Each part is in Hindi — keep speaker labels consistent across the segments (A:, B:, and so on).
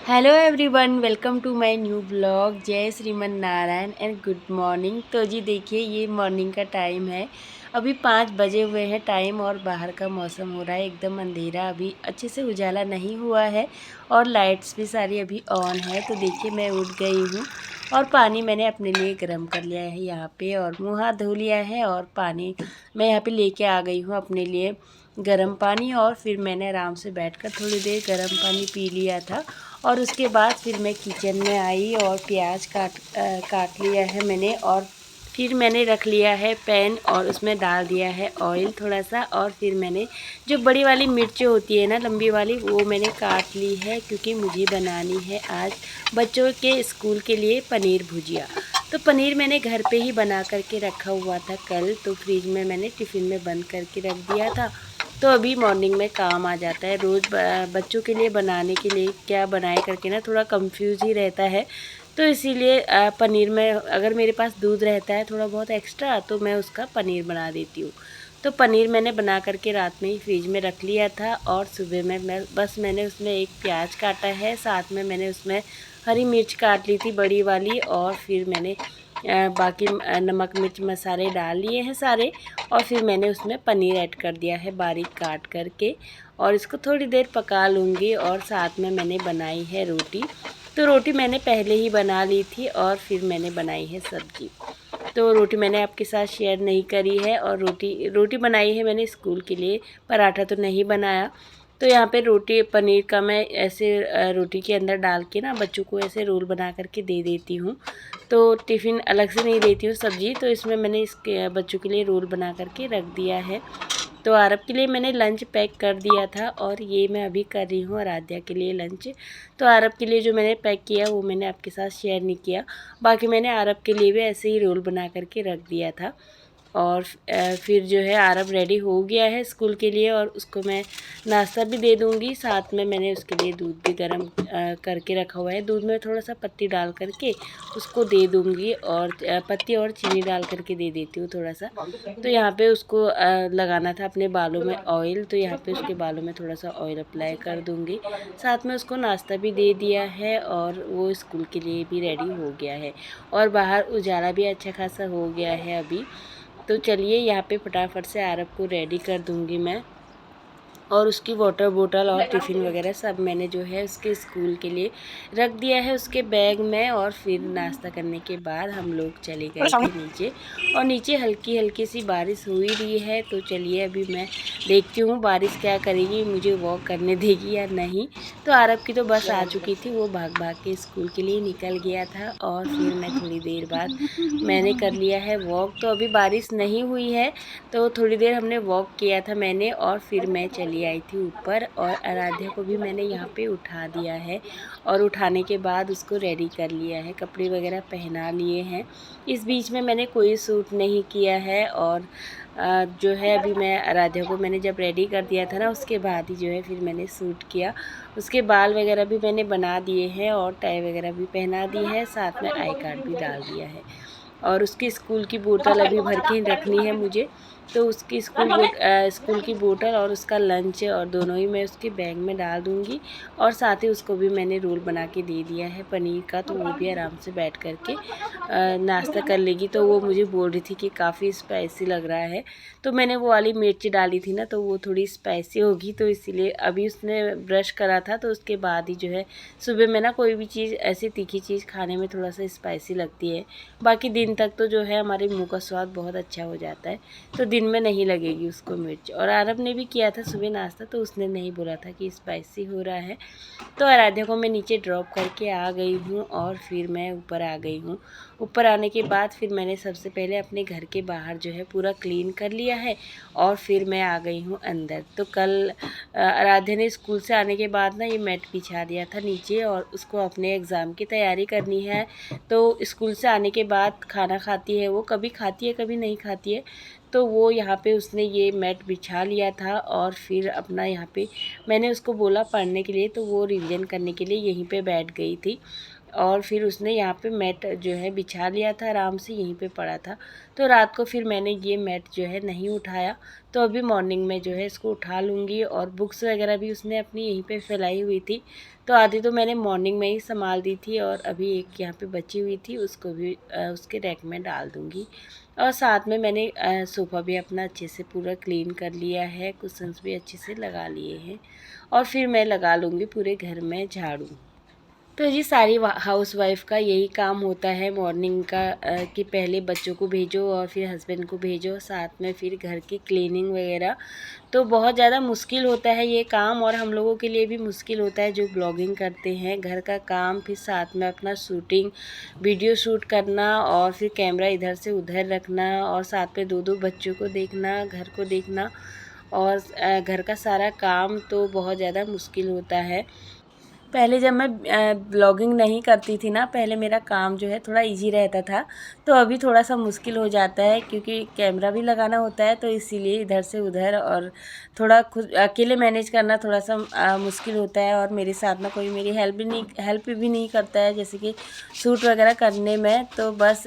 A: Hello everyone, welcome to my new blog. जय Shriman Narayan and good morning. तो जी देखिए, ये मॉर्निंग का टाइम है। अभी 5 बजे हुए हैं टाइम और बाहर का मौसम हो रहा है एकदम अंधेरा। अभी अच्छे से उजाला नहीं हुआ है और लाइट्स भी सारी अभी ऑन है। तो देखिए, मैं उठ गई हूँ और पानी मैंने अपने लिए गर्म कर लिया है यहाँ पे और मुँह हाथ धो लिया है। और पानी मैं यहाँ पे लेके आ गई हूँ अपने लिए गर्म पानी। और फिर मैंने आराम से बैठकर थोड़ी देर गर्म पानी पी लिया था। और उसके बाद फिर मैं किचन में आई और प्याज काट लिया है मैंने। और फिर मैंने रख लिया है पैन और उसमें डाल दिया है ऑयल थोड़ा सा। और फिर मैंने जो बड़ी वाली मिर्च होती है ना, लंबी वाली, वो मैंने काट ली है क्योंकि मुझे बनानी है आज बच्चों के स्कूल के लिए पनीर भुजिया। तो पनीर मैंने घर पे ही बना करके रखा हुआ था कल, तो फ्रिज में मैंने टिफ़िन में बंद करके रख दिया था। तो अभी मॉर्निंग में काम आ जाता है। रोज़ बच्चों के लिए बनाने के लिए क्या बनाए करके ना थोड़ा कंफ्यूज ही रहता है। तो इसीलिए पनीर में अगर मेरे पास दूध रहता है थोड़ा बहुत एक्स्ट्रा, तो मैं उसका पनीर बना देती हूँ। तो पनीर मैंने बना करके रात में ही फ्रिज में रख लिया था। और सुबह में मैंने उसमें एक प्याज काटा है, साथ में मैंने उसमें हरी मिर्च काट ली थी बड़ी वाली। और फिर मैंने बाकी नमक मिर्च मसाले डाल लिए हैं सारे। और फिर मैंने उसमें पनीर ऐड कर दिया है बारीक काट करके। और इसको थोड़ी देर पका लूँगी। और साथ में मैंने बनाई है रोटी। तो रोटी मैंने पहले ही बना ली थी और फिर मैंने बनाई है सब्ज़ी। तो रोटी मैंने आपके साथ शेयर नहीं करी है। और रोटी रोटी बनाई है मैंने स्कूल के लिए, पराठा तो नहीं बनाया। तो यहाँ पे रोटी पनीर का मैं ऐसे रोटी के अंदर डाल के ना बच्चों को ऐसे रोल बना करके दे देती हूँ। तो टिफ़िन अलग से नहीं देती हूँ सब्ज़ी। तो इसमें मैंने इसके बच्चों के लिए रोल बना करके रख दिया है। तो आरब के लिए मैंने लंच पैक कर दिया था और ये मैं अभी कर रही हूँ आराध्या के लिए लंच। तो आरब के लिए जो मैंने पैक किया वो मैंने आपके साथ शेयर नहीं किया। बाकी मैंने आरब के लिए भी ऐसे ही रोल बना करके रख दिया था। और फिर जो है आरब रेडी हो गया है स्कूल के लिए और उसको मैं नाश्ता भी दे दूँगी। साथ में मैंने उसके लिए दूध भी गर्म करके रखा हुआ है। दूध में थोड़ा सा पत्ती डाल करके उसको दे दूँगी और पत्ती और चीनी डाल करके दे देती हूँ थोड़ा सा। तो यहाँ पे उसको लगाना था अपने बालों में ऑयल, तो यहाँ पे उसके बालों में थोड़ा सा ऑयल अप्लाई कर दूँगी। साथ में उसको नाश्ता भी दे दिया है और वो स्कूल के लिए भी रेडी हो गया है। और बाहर उजाला भी अच्छा खासा हो गया है अभी। तो चलिए यहाँ पे फटाफट से आरब को रेडी कर दूँगी मैं। और उसकी वाटर बोतल और टिफ़िन वगैरह सब मैंने जो है उसके स्कूल के लिए रख दिया है उसके बैग में। और फिर नाश्ता करने के बाद हम लोग चले गए थे नीचे। और नीचे हल्की हल्की सी बारिश हो ही रही है। तो चलिए अभी मैं देखती हूँ बारिश क्या करेगी, मुझे वॉक करने देगी या नहीं। तो आरब की तो बस आ चुकी थी, वो भाग भाग के स्कूल के लिए निकल गया था। और फिर मैं थोड़ी देर बाद मैंने कर लिया है वॉक। तो अभी बारिश नहीं हुई है, तो थोड़ी देर हमने वॉक किया था मैंने। और फिर मैं चली आई थी ऊपर और आराध्या को भी मैंने यहाँ पे उठा दिया है। और उठाने के बाद उसको रेडी कर लिया है, कपड़े वगैरह पहना लिए हैं। इस बीच में मैंने कोई सूट नहीं किया है। और जो है अभी मैं आराध्या को मैंने जब रेडी कर दिया था ना, उसके बाद ही जो है फिर मैंने सूट किया। उसके बाल वगैरह भी मैंने बना दिए हैं और टाई वगैरह भी पहना दी है, साथ में आई कार्ड भी डाल दिया है। और उसकी स्कूल की बोतल अभी भर के रखनी है मुझे। तो उसकी स्कूल की बोतल और उसका लंच और दोनों ही मैं उसके बैग में डाल दूँगी। और साथ ही उसको भी मैंने रोल बना के दे दिया है पनीर का, तो वो भी आराम से बैठ कर के नाश्ता कर लेगी। तो वो मुझे बोल रही थी कि काफ़ी स्पाइसी लग रहा है। तो मैंने वो वाली मिर्च डाली थी ना, तो वो थोड़ी स्पाइसी होगी, तो इसीलिए अभी उसने ब्रश करा था तो उसके बाद ही जो है सुबह में ना कोई भी चीज़ ऐसी तीखी चीज़ खाने में थोड़ा सा स्पाइसी लगती है। बाकी दिन तक तो जो है हमारे मुंह का स्वाद बहुत अच्छा हो जाता है, तो दिन में नहीं लगेगी उसको मिर्च। और आरब ने भी किया था सुबह नाश्ता, तो उसने नहीं बोला था कि स्पाइसी हो रहा है। तो आराध्या को मैं नीचे ड्रॉप करके आ गई हूँ और फिर मैं ऊपर आ गई हूँ। ऊपर आने के बाद फिर मैंने सबसे पहले अपने घर के बाहर जो है पूरा क्लीन कर लिया है। और फिर मैं आ गई हूँ अंदर। तो कल आराध्या ने स्कूल से आने के बाद ना ये मैट बिछा दिया था नीचे और उसको अपने एग्ज़ाम की तैयारी करनी है। तो स्कूल से आने के बाद खाना खाती है, वो कभी खाती है कभी नहीं खाती है। तो वो यहाँ पे उसने ये मैट बिछा लिया था और फिर अपना यहाँ पे मैंने उसको बोला पढ़ने के लिए, तो वो रिवीजन करने के लिए यहीं पे बैठ गई थी। और फिर उसने यहाँ पे मैट जो है बिछा लिया था, आराम से यहीं पे पड़ा था। तो रात को फिर मैंने ये मैट जो है नहीं उठाया। तो अभी मॉर्निंग में जो है इसको उठा लूँगी। और बुक्स वगैरह भी उसने अपनी यहीं पे फैलाई हुई थी, तो आधी तो मैंने मॉर्निंग में ही संभाल दी थी, और अभी एक यहाँ पे बची हुई थी, उसको भी उसके रैक में डाल दूँगी। और साथ में मैंने सोफ़ा भी अपना अच्छे से पूरा क्लीन कर लिया है, कुशन्स भी अच्छे से लगा लिए हैं, और फिर मैं लगा लूँगी पूरे घर में झाड़ू। तो जी सारी हाउसवाइफ़ का यही काम होता है मॉर्निंग का, कि पहले बच्चों को भेजो और फिर हस्बैंड को भेजो, साथ में फिर घर की क्लीनिंग वगैरह। तो बहुत ज़्यादा मुश्किल होता है ये काम, और हम लोगों के लिए भी मुश्किल होता है जो ब्लॉगिंग करते हैं। घर का काम, फिर साथ में अपना शूटिंग, वीडियो शूट करना, और फिर कैमरा इधर से उधर रखना, और साथ में दो दो बच्चों को देखना, घर को देखना, और घर का सारा काम तो बहुत ज़्यादा मुश्किल होता है। पहले जब मैं ब्लॉगिंग नहीं करती थी ना, पहले मेरा काम जो है थोड़ा इजी रहता था। तो अभी थोड़ा सा मुश्किल हो जाता है, क्योंकि कैमरा भी लगाना होता है, तो इसीलिए इधर से उधर और थोड़ा खुद अकेले मैनेज करना थोड़ा सा मुश्किल होता है। और मेरे साथ में कोई मेरी हेल्प भी नहीं करता है, जैसे कि शूट वगैरह करने में। तो बस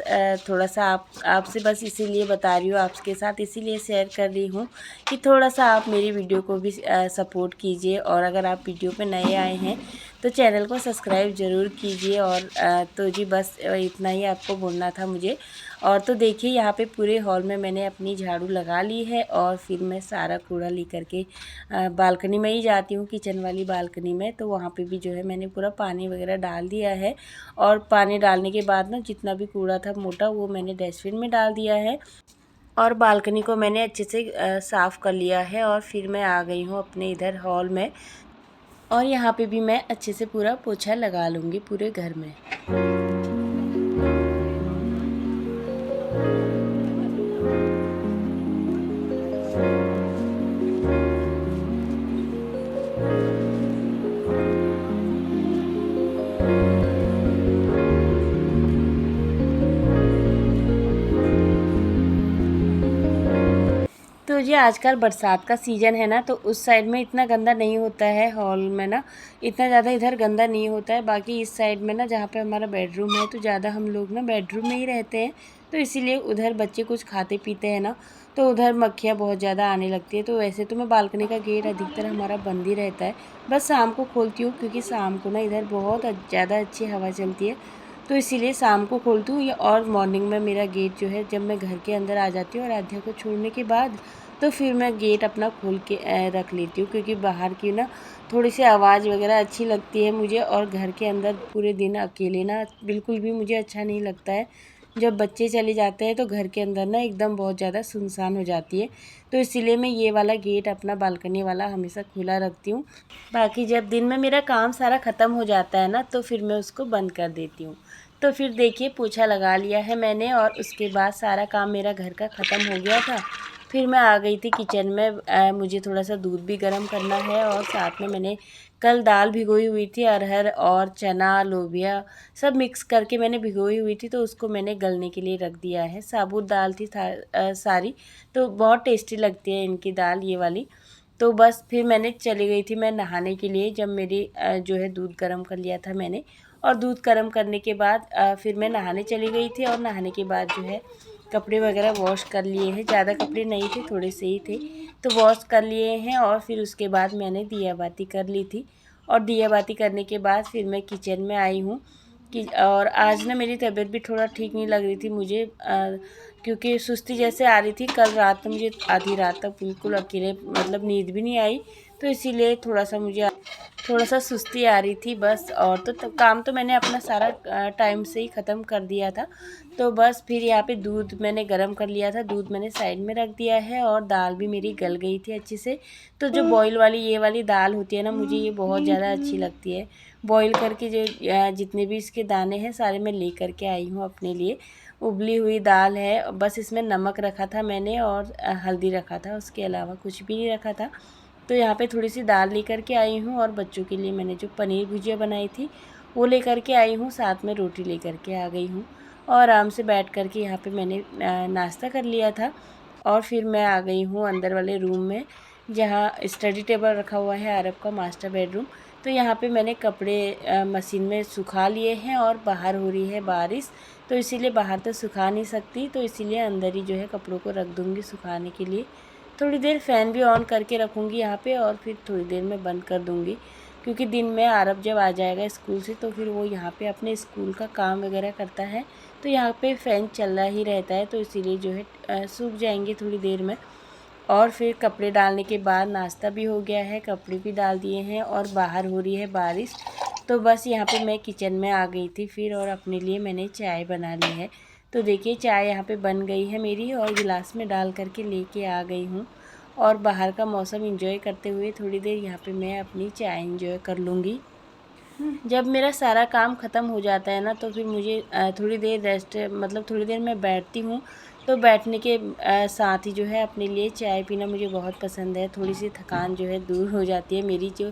A: थोड़ा सा आपसे बस इसीलिए बता रही हूँ, आपके साथ इसीलिए शेयर कर रही हूँ कि थोड़ा सा आप मेरी वीडियो को भी सपोर्ट कीजिए। और अगर आप वीडियो पे नए आए हैं तो चैनल को सब्सक्राइब ज़रूर कीजिए। और तो जी बस इतना ही आपको बोलना था मुझे। और तो देखिए यहाँ पे पूरे हॉल में मैंने अपनी झाड़ू लगा ली है, और फिर मैं सारा कूड़ा लेकर के बालकनी में ही जाती हूँ, किचन वाली बालकनी में। तो वहाँ पे भी जो है मैंने पूरा पानी वगैरह डाल दिया है, और पानी डालने के बाद ना जितना भी कूड़ा था मोटा, वो मैंने डस्टबिन में डाल दिया है। और बालकनी को मैंने अच्छे से साफ़ कर लिया है, और फिर मैं आ गई हूँ अपने इधर हॉल में। और यहाँ पे भी मैं अच्छे से पूरा पोछा लगा लूँगी पूरे घर में। तो जी आजकल बरसात का सीज़न है ना, तो उस साइड में इतना गंदा नहीं होता है हॉल में ना, इतना ज़्यादा इधर गंदा नहीं होता है। बाकी इस साइड में ना, जहाँ पे हमारा बेडरूम है, तो ज़्यादा हम लोग ना बेडरूम में ही रहते हैं, तो इसीलिए उधर बच्चे कुछ खाते पीते हैं ना, तो उधर मक्खियाँ बहुत ज़्यादा आने लगती है। तो वैसे तो मैं बालकनी का गेट अधिकतर हमारा बंद ही रहता है, बस शाम को खोलती हूँ, क्योंकि शाम को ना इधर बहुत ज़्यादा अच्छी हवा चलती है, तो इसीलिए शाम को खोलती हूँ। और मॉर्निंग में मेरा गेट जो है, जब मैं घर के अंदर आ जाती हूँ और आध्या को छोड़ने के बाद, तो फिर मैं गेट अपना खोल के रख लेती हूँ, क्योंकि बाहर की ना थोड़ी सी आवाज़ वगैरह अच्छी लगती है मुझे। और घर के अंदर पूरे दिन अकेले ना बिल्कुल भी मुझे अच्छा नहीं लगता है। जब बच्चे चले जाते हैं तो घर के अंदर ना एकदम बहुत ज़्यादा सुनसान हो जाती है, तो इसीलिए मैं ये वाला गेट अपना बालकनी वाला हमेशा खुला रखती हूँ। बाकी जब दिन में मेरा काम सारा ख़त्म हो जाता है ना, तो फिर मैं उसको बंद कर देती हूँ। तो फिर देखिए पोछा लगा लिया है मैंने, और उसके बाद सारा काम मेरा घर का ख़त्म हो गया था। फिर मैं आ गई थी किचन में, मुझे थोड़ा सा दूध भी गर्म करना है, और साथ में मैंने कल दाल भिगोई हुई थी, अरहर और चना लोबिया सब मिक्स करके मैंने भिगोई हुई थी, तो उसको मैंने गलने के लिए रख दिया है। साबुत दाल थी सारी, तो बहुत टेस्टी लगती है इनकी दाल ये वाली। तो बस फिर मैंने चली गई थी मैं नहाने के लिए, जब मेरी जो है दूध गर्म कर लिया था मैंने। और दूध गर्म करने के बाद फिर मैं नहाने चली गई थी, और नहाने के बाद जो है कपड़े वगैरह वॉश कर लिए हैं। ज़्यादा कपड़े नहीं थे, थोड़े से ही थे, तो वॉश कर लिए हैं। और फिर उसके बाद मैंने दिया बाती कर ली थी, और दिया बाती करने के बाद फिर मैं किचन में आई हूँ कि और आज ना मेरी तबीयत भी थोड़ा ठीक नहीं लग रही थी मुझे, क्योंकि सुस्ती जैसे आ रही थी। कल रात तो मुझे आधी रात तक बिल्कुल अकेले मतलब नींद भी नहीं आई, तो इसीलिए थोड़ा सा सुस्ती आ रही थी बस। और तो काम तो मैंने अपना सारा टाइम से ही ख़त्म कर दिया था। तो बस फिर यहाँ पे दूध मैंने गरम कर लिया था, दूध मैंने साइड में रख दिया है, और दाल भी मेरी गल गई थी अच्छे से। तो जो बॉईल वाली ये वाली दाल होती है ना, मुझे ये बहुत ज़्यादा अच्छी लगती है। बॉईल करके जो जितने भी इसके दाने हैं सारे मैं ले करके आई हूँ अपने लिए। उबली हुई दाल है, बस इसमें नमक रखा था मैंने, और हल्दी रखा था, उसके अलावा कुछ भी नहीं रखा था। तो यहाँ पे थोड़ी सी दाल लेकर के आई हूँ, और बच्चों के लिए मैंने जो पनीर भुजिया बनाई थी वो लेकर के आई हूँ, साथ में रोटी लेकर के आ गई हूँ। और आराम से बैठ कर के यहाँ पे मैंने नाश्ता कर लिया था। और फिर मैं आ गई हूँ अंदर वाले रूम में, जहाँ स्टडी टेबल रखा हुआ है, अरब का मास्टर बेडरूम। तो यहाँ पे मैंने कपड़े मशीन में सुखा लिए हैं और बाहर हो रही है बारिश, तो इसीलिए बाहर तो सुखा नहीं सकती, तो इसीलिए अंदर ही जो है कपड़ों को रख दूँगी सुखाने के लिए। थोड़ी देर फ़ैन भी ऑन करके रखूँगी यहाँ पे और फिर थोड़ी देर में बंद कर दूँगी, क्योंकि दिन में आरव जब आ जाएगा स्कूल से तो फिर वो यहाँ पे अपने स्कूल का काम वगैरह करता है, तो यहाँ पे फ़ैन चल रहा ही रहता है, तो इसीलिए जो है सूख जाएंगे थोड़ी देर में। और फिर कपड़े डालने के बाद नाश्ता भी हो गया है, कपड़े भी डाल दिए हैं और बाहर हो रही है बारिश, तो बस यहाँ पे मैं किचन में आ गई थी फिर, और अपने लिए मैंने चाय बना ली है। तो देखिए चाय यहाँ पे बन गई है मेरी और गिलास में डाल करके लेके आ गई हूँ, और बाहर का मौसम एंजॉय करते हुए थोड़ी देर यहाँ पे मैं अपनी चाय एंजॉय कर लूँगी। जब मेरा सारा काम ख़त्म हो जाता है ना, तो फिर मुझे थोड़ी देर रेस्ट, मतलब थोड़ी देर मैं बैठती हूँ, तो बैठने के साथ ही जो है अपने लिए चाय पीना मुझे बहुत पसंद है। थोड़ी सी थकान जो है दूर हो जाती है मेरी, जो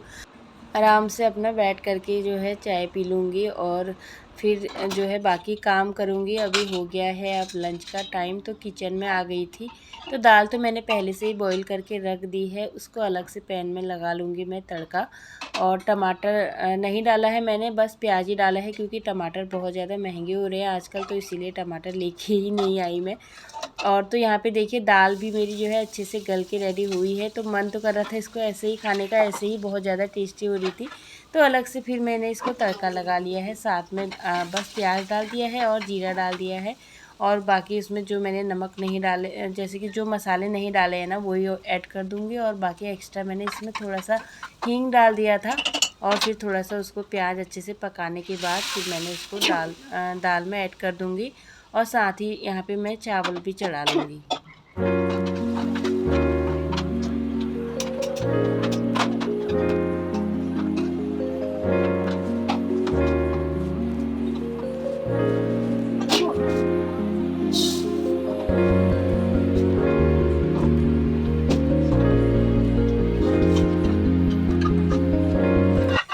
A: आराम से अपना बैठ करके जो है चाय पी लूँगी और फिर जो है बाकी काम करूँगी। अभी हो गया है अब लंच का टाइम, तो किचन में आ गई थी। तो दाल तो मैंने पहले से ही बॉईल करके रख दी है, उसको अलग से पैन में लगा लूँगी मैं तड़का। और टमाटर नहीं डाला है मैंने, बस प्याज ही डाला है, क्योंकि टमाटर बहुत ज़्यादा महंगे हो रहे हैं आजकल, तो इसीलिए टमाटर लेके ही नहीं आई मैं। और तो यहाँ पे देखिए दाल भी मेरी जो है अच्छे से गल के रेडी हुई है, तो मन तो कर रहा था इसको ऐसे ही खाने का, ऐसे ही बहुत ज़्यादा टेस्टी हो रही थी। तो अलग से फिर मैंने इसको तड़का लगा लिया है, साथ में बस प्याज डाल दिया है और जीरा डाल दिया है, और बाकी इसमें जो मैंने नमक नहीं डाले, जैसे कि जो मसाले नहीं डाले हैं ना वही ऐड कर दूँगी, और बाकी एक्स्ट्रा मैंने इसमें थोड़ा सा हींग डाल दिया था। और फिर थोड़ा सा उसको प्याज अच्छे से पकाने के बाद फिर मैंने उसको दाल में ऐड कर दूँगी, और साथ ही यहाँ पे मैं चावल भी चढ़ा लूँगी।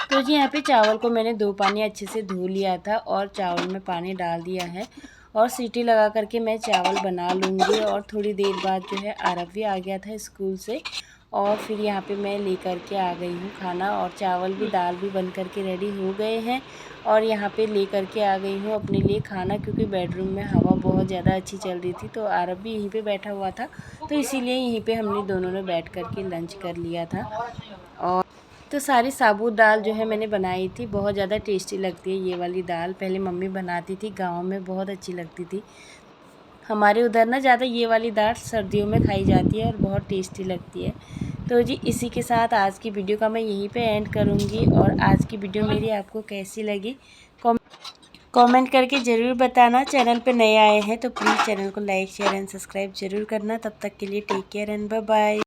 A: तो जी यहाँ पे चावल को मैंने 2 पानी अच्छे से धो लिया था और चावल में पानी डाल दिया है, और सीटी लगा करके मैं चावल बना लूँगी। और थोड़ी देर बाद जो है आरव भी आ गया था स्कूल से, और फिर यहाँ पे मैं ले करके आ गई हूँ खाना, और चावल भी दाल भी बन करके रेडी हो गए हैं। और यहाँ पे ले करके आ गई हूँ अपने लिए खाना, क्योंकि बेडरूम में हवा बहुत ज़्यादा अच्छी चल रही थी, तो आरव भी यहीं पे बैठा हुआ था, तो इसीलिए यहीं पे हमने दोनों ने बैठ करके लंच कर लिया था। और तो सारी साबुत दाल जो है मैंने बनाई थी, बहुत ज़्यादा टेस्टी लगती है ये वाली दाल, पहले मम्मी बनाती थी गांव में, बहुत अच्छी लगती थी। हमारे उधर ना ज़्यादा ये वाली दाल सर्दियों में खाई जाती है और बहुत टेस्टी लगती है। तो जी इसी के साथ आज की वीडियो का मैं यहीं पे एंड करूँगी, और आज की वीडियो मेरी आपको कैसी लगी कमेंट करके ज़रूर बताना। चैनल पे नए आए हैं तो प्लीज़ चैनल को लाइक शेयर एंड सब्सक्राइब ज़रूर करना। तब तक के लिए take care and bye bye.